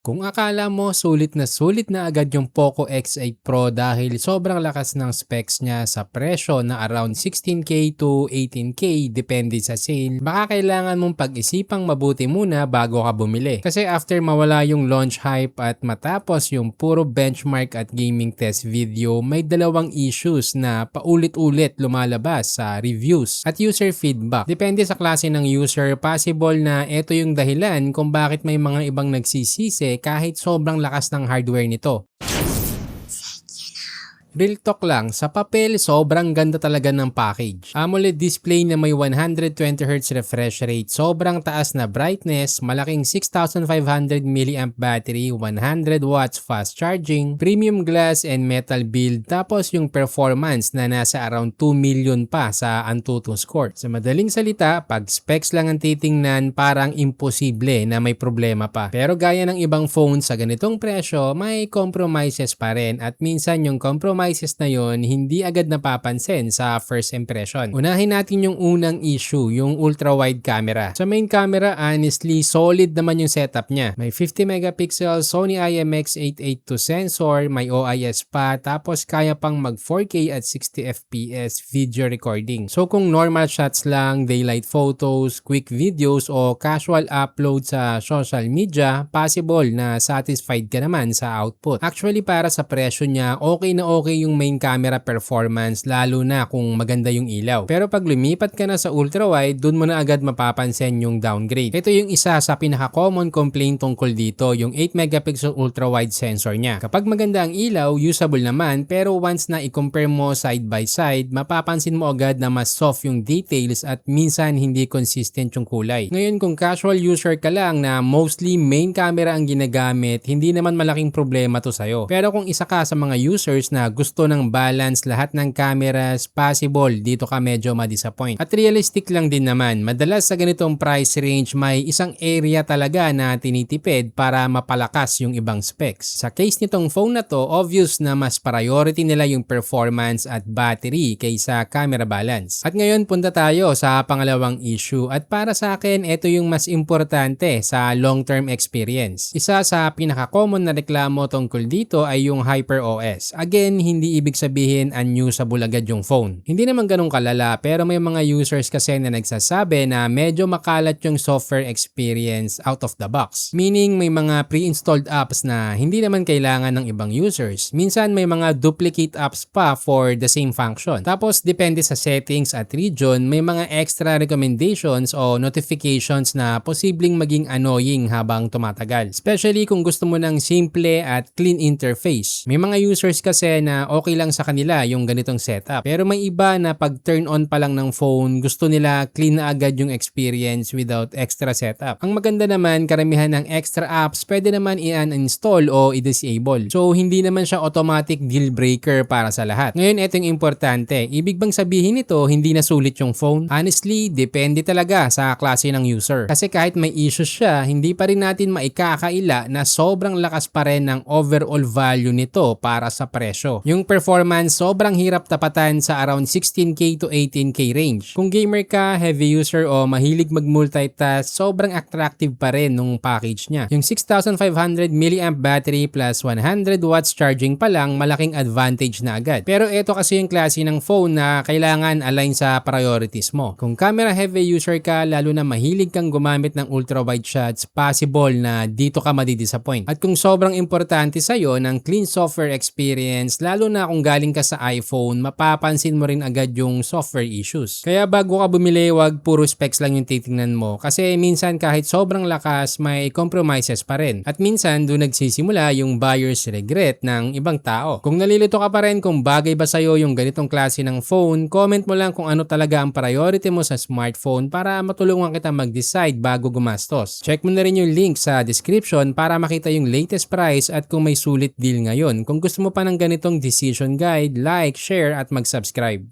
Kung akala mo sulit na agad yung Poco X8 Pro dahil sobrang lakas ng specs niya sa presyo na around 16K to 18K depende sa sale, baka kailangan mong pag-isipang mabuti muna bago ka bumili. Kasi after mawala yung launch hype at matapos yung puro benchmark at gaming test video, may dalawang issues na paulit-ulit lumalabas sa reviews at user feedback. Depende sa klase ng user, possible na ito yung dahilan kung bakit may mga ibang nagsisisi kahit sobrang lakas ng hardware nito. Real talk lang, sa papel sobrang ganda talaga ng package. AMOLED display na may 120Hz refresh rate, sobrang taas na brightness, malaking 6500 mAh battery, 100 watts fast charging, premium glass and metal build, tapos yung performance na nasa around 2 million pa sa ANTUTU score. Sa madaling salita, pag specs lang ang titingnan, parang imposible na may problema pa. Pero gaya ng ibang phones sa ganitong presyo, may compromises pa rin at minsan yung compromises na yon hindi agad napapansin sa first impression. Unahin natin yung unang issue, yung ultra-wide camera. Sa main camera, honestly, solid naman yung setup niya. May 50 megapixel Sony IMX882 sensor, may OIS pa, tapos kaya pang mag 4K at 60 FPS video recording. So kung normal shots lang, daylight photos, quick videos o casual upload sa social media, possible na satisfied ka naman sa output. Actually, para sa presyo niya, okay na okay yung main camera performance, lalo na kung maganda yung ilaw. Pero pag lumipat ka na sa ultra-wide, dun mo na agad mapapansin yung downgrade. Ito yung isa sa pinaka-common complaint tungkol dito, yung 8 megapixel ultra-wide sensor niya. Kapag maganda ang ilaw, usable naman, pero once na i-compare mo side by side, mapapansin mo agad na mas soft yung details at minsan hindi consistent yung kulay. Ngayon, kung casual user ka lang na mostly main camera ang ginagamit, hindi naman malaking problema to sa'yo. Pero kung isa ka sa mga users na gusto ng balance lahat ng cameras, possible dito ka medyo ma-disappoint. At realistic lang din naman, madalas sa ganitong price range may isang area talaga na tinitipid para mapalakas yung ibang specs. Sa case nitong phone na to, obvious na mas priority nila yung performance at battery kaysa camera balance. At ngayon punta tayo sa pangalawang issue at para sa akin ito yung mas importante sa long-term experience. Isa sa pinaka-common na reklamo tungkol dito ay yung HyperOS. Again, hindi ibig sabihin unusable agad yung phone. Hindi naman ganun kalala pero may mga users kasi na nagsasabi na medyo makalat yung software experience out of the box. Meaning may mga pre-installed apps na hindi naman kailangan ng ibang users. Minsan may mga duplicate apps pa for the same function. Tapos depende sa settings at region, may mga extra recommendations o notifications na posibleng maging annoying habang tumatagal. Especially kung gusto mo ng simple at clean interface. May mga users kasi na okay lang sa kanila yung ganitong setup. Pero may iba na pag turn on pa lang ng phone, gusto nila clean na agad yung experience without extra setup. Ang maganda naman, karamihan ng extra apps pwede naman i-uninstall o i-disable. So hindi naman siya automatic deal breaker para sa lahat. Ngayon, ito yung importante. Ibig bang sabihin nito hindi na sulit yung phone? Honestly, depende talaga sa klase ng user. Kasi kahit may issues siya, hindi pa rin natin maikakaila na sobrang lakas pa rin ng overall value nito para sa presyo. Yung performance sobrang hirap tapatan sa around 16K to 18K range. Kung gamer ka, heavy user o mahilig mag-multitask, sobrang attractive pa rin nung package niya. Yung 6500 mAh battery plus 100 watts charging pa lang, malaking advantage na agad. Pero ito kasi yung klase ng phone na kailangan align sa priorities mo. Kung camera heavy user ka, lalo na mahilig kang gumamit ng ultra-wide shots, possible na dito ka madidisappoint. At kung sobrang importante sa'yo ng clean software experience, lalo na kung galing ka sa iPhone, mapapansin mo rin agad yung software issues. Kaya bago ka bumili, wag puro specs lang yung titingnan mo. Kasi minsan kahit sobrang lakas, may compromises pa rin. At minsan doon nagsisimula yung buyer's regret ng ibang tao. Kung nalilito ka pa rin kung bagay ba sa'yo yung ganitong klase ng phone, comment mo lang kung ano talaga ang priority mo sa smartphone para matulungan kita mag-decide bago gumastos. Check mo na rin yung link sa description para makita yung latest price at kung may sulit deal ngayon. Kung gusto mo pa ng ganitong decision guide, like, share at mag-subscribe.